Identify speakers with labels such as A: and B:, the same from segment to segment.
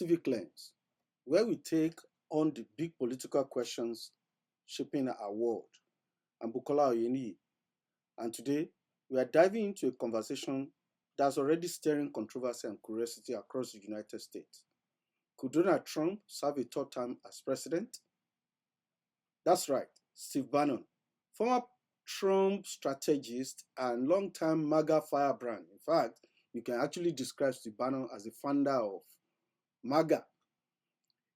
A: Civic Lens, where we take on the big political questions shaping our world. I'm Bukola Oyeniyi, and today we are diving into a conversation that's already stirring controversy and curiosity across the United States. Could Donald Trump serve a third term as president? That's right, Steve Bannon, former Trump strategist and long-time MAGA firebrand. In fact, you can actually describe Steve Bannon as the founder of MAGA.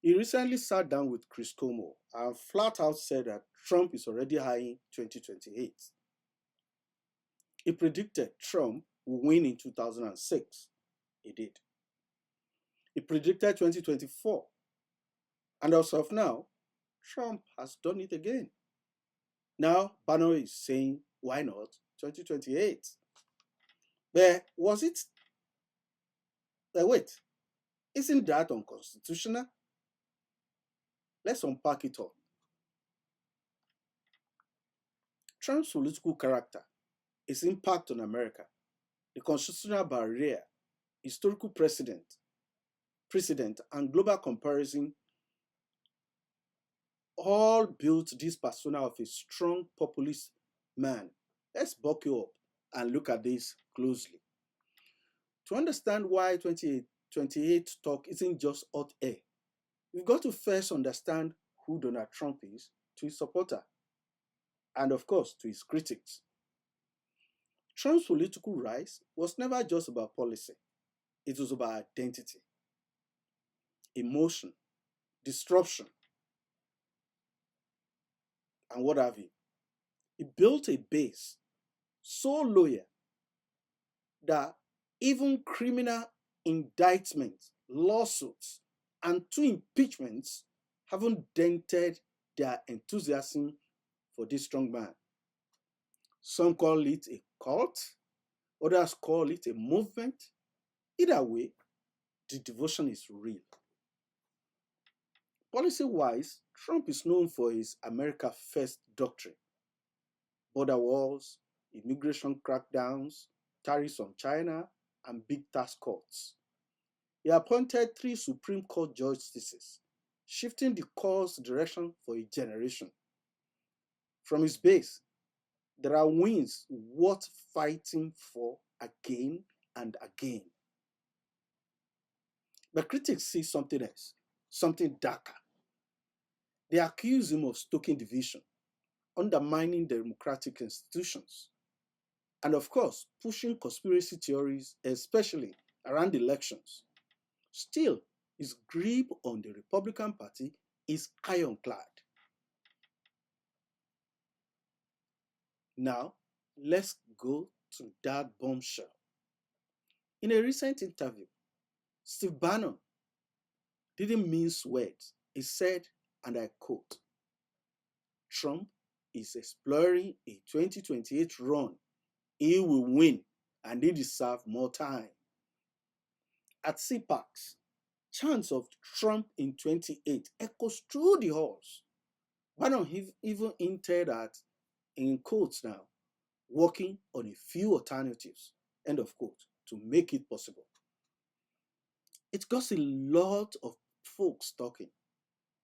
A: He recently sat down with Chris Cuomo and flat out said that Trump is already eyeing 2028. He predicted Trump would win in 2006. He did. He predicted 2024. And as of now, Trump has done it again. Now, Bannon is saying, why not 2028? But was it? Wait, isn't that unconstitutional? Let's unpack it all. Trump's political character, his impact on America, the constitutional barrier, historical precedent, and global comparison all built this persona of a strong populist man. Let's buckle up and look at this closely. To understand why 2028 talk isn't just hot air, we've got to first understand who Donald Trump is to his supporter and, of course, to his critics. Trump's political rise was never just about policy. It was about identity, emotion, disruption, and what have you. He built a base so loyal that even criminal indictments, lawsuits, and 2 impeachments haven't dented their enthusiasm for this strong man. Some call it a cult, others call it a movement. Either way, the devotion is real. Policy-wise, Trump is known for his America First doctrine. Border walls, immigration crackdowns, tariffs on China, and big tax cuts. He appointed 3 Supreme Court justices, shifting the course direction for a generation. From his base, there are wins worth fighting for again and again. But critics see something else, something darker. They accuse him of stoking division, undermining democratic institutions, and of course, pushing conspiracy theories, especially around elections. Still, his grip on the Republican Party is ironclad. Now, let's go to that bombshell. In a recent interview, Steve Bannon didn't mince words. He said, and I quote, "Trump is exploring a 2028 run. He will win, and he deserves more time." At CPACs, chants of Trump in 28 echoes through the halls. Bannon even hinted at, in quotes now, working on a few alternatives, end of quote, to make it possible. It got a lot of folks talking.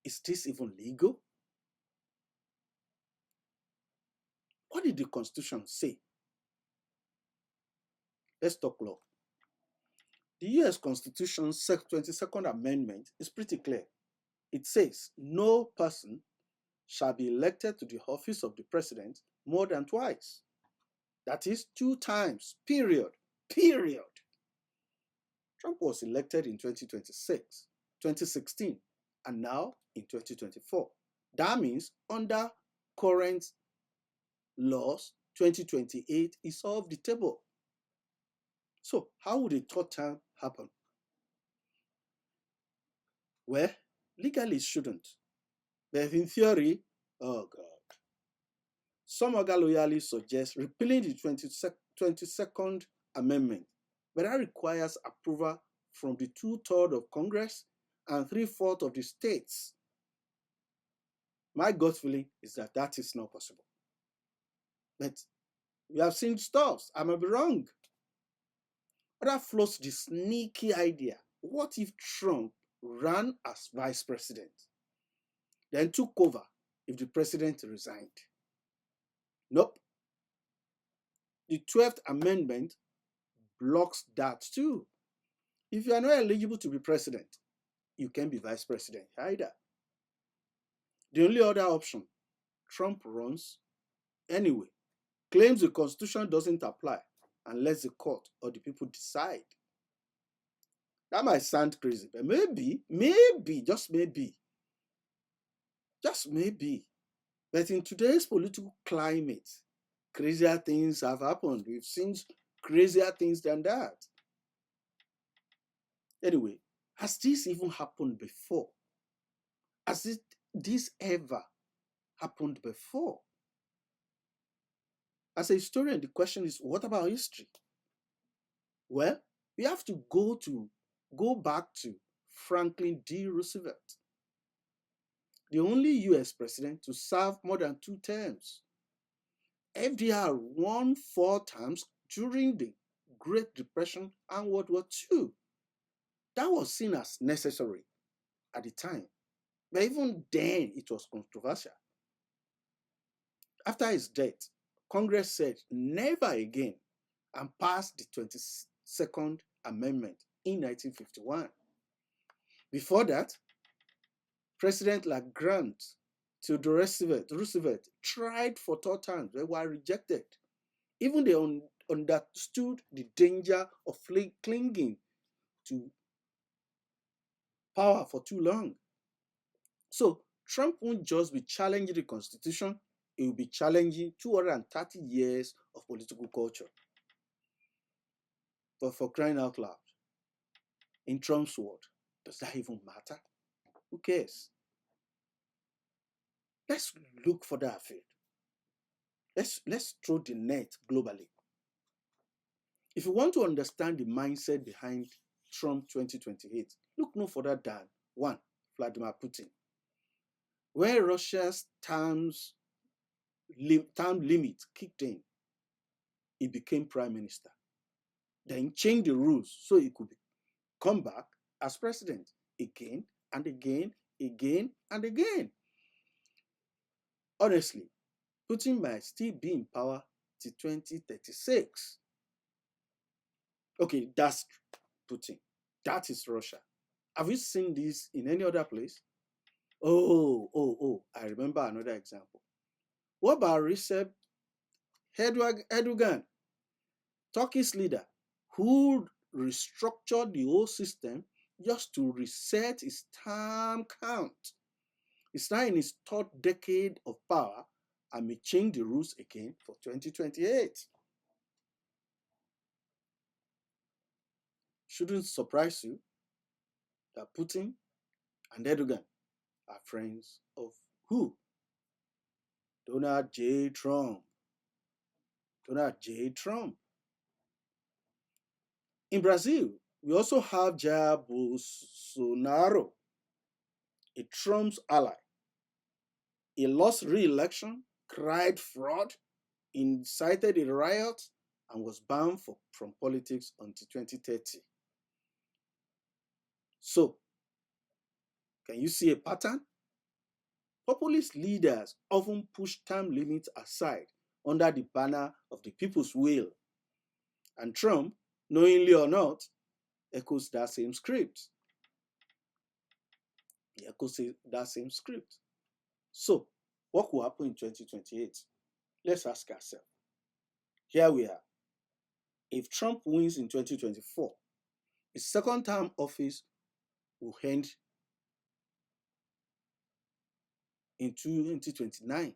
A: Is this even legal? What did the Constitution say? Let's talk law. The US Constitution's 22nd Amendment is pretty clear. It says no person shall be elected to the office of the president more than twice. That is 2 times, period. Trump was elected in 2026, 2016, and now in 2024. That means under current laws, 2028 is off the table. So how would a third term happen? Well, legally it shouldn't. But in theory, oh God. Some MAGA loyalists suggest repealing the 22nd Amendment, but that requires approval from the 2/3 of Congress and 3/4 of the states. My gut feeling is that that is not possible. But we have seen stuff. I might be wrong. But that floats the sneaky idea. What if Trump ran as vice president, then took over if the president resigned. Nope. The 12th Amendment blocks that too. If you are not eligible to be president, you can't be vice president either. The only other option, Trump runs anyway, claims the Constitution doesn't apply unless the court or the people decide. That might sound crazy, but maybe, just maybe, but in today's political climate, crazier things have happened. We've seen crazier things than that. Anyway, has this even happened before? Has this ever happened before? As a historian, the question is, what about history? Well, we have to go back to Franklin D. Roosevelt, the only US president to serve more than 2 terms. FDR won 4 terms during the Great Depression and World War II. That was seen as necessary at the time, but even then it was controversial. After his death, Congress said never again and passed the 22nd Amendment in 1951. Before that, Presidents like Grant, Theodore Roosevelt tried for 3 terms but were rejected. Even they understood the danger of clinging to power for too long. So Trump won't just be challenging the Constitution, he will be challenging 230 years of political culture. But for crying out loud, in Trump's world, does that even matter? Who cares? Let's look further afield. Let's throw the net globally. If you want to understand the mindset behind Trump 2028, look no further than 1. Vladimir Putin. When Russia's term limit kicked in, he became prime minister. Then changed the rules so he could come back as president again and again and again. Honestly, Putin might still be in power till 2036. Okay, that's Putin. That is Russia. Have you seen this in any other place? Oh, I remember another example. What about Recep Erdogan, Turkey's leader, who restructured the whole system just to reset his term count? He's now in his 3rd decade of power and may change the rules again for 2028. Shouldn't surprise you that Putin and Erdogan are friends of who? Donald J. Trump. In Brazil, we also have Jair Bolsonaro, a Trump's ally. He lost re-election, cried fraud, incited a riot, and was banned from politics until 2030. So, can you see a pattern? Populist leaders often push term limits aside under the banner of the people's will. And Trump, knowingly or not, echoes that same script. So, what will happen in 2028? Let's ask ourselves. Here we are. If Trump wins in 2024, his 2nd term office will end in 2029.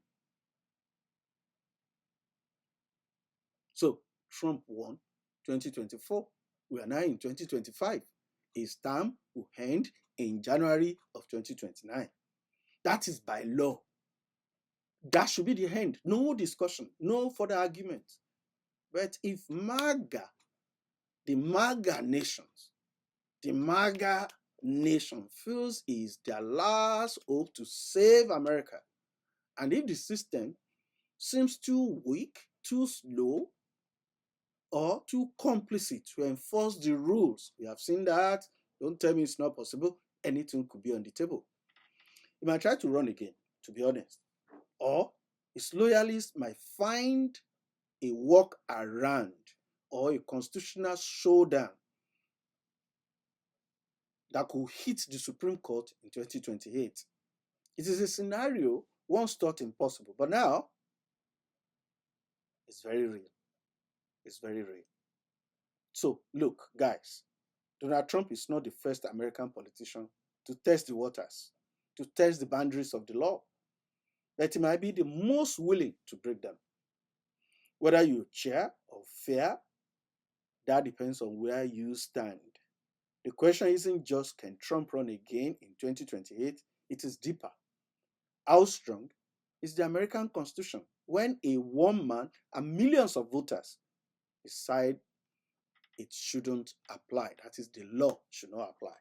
A: So Trump won 2024. We are now in 2025. His term will end in January of 2029. That is by law. That should be the end. No discussion, no further argument. But if MAGA, the MAGA nation feels is their last hope to save America, and if the system seems too weak, too slow, or too complicit to enforce the rules, we have seen that Don't tell me it's not possible. Anything could be on the table. He might try to run again, to be honest. Or his loyalists might find a walk around or a constitutional showdown that could hit the Supreme Court in 2028. It is a scenario once thought impossible, but now it's very real. It's very real. So, look, guys, Donald Trump is not the first American politician to test the waters, to test the boundaries of the law, but he might be the most willing to break them. Whether you cheer or fear, that depends on where you stand. The question isn't just can Trump run again in 2028, it is deeper. How strong is the American Constitution when a one man and millions of voters decide it shouldn't apply? That is, the law should not apply.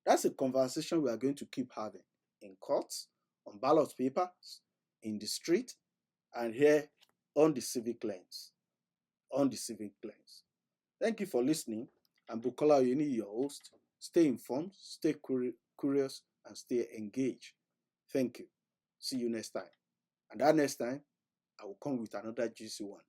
A: That's a conversation we are going to keep having in courts, on ballot papers, in the street, and here on the Civic Lens. On the Civic Lens. Thank you for listening. I'm Bukola Oyeniyi, your host. Stay informed, stay curious, and stay engaged. Thank you. See you next time. And that next time, I will come with another juicy one.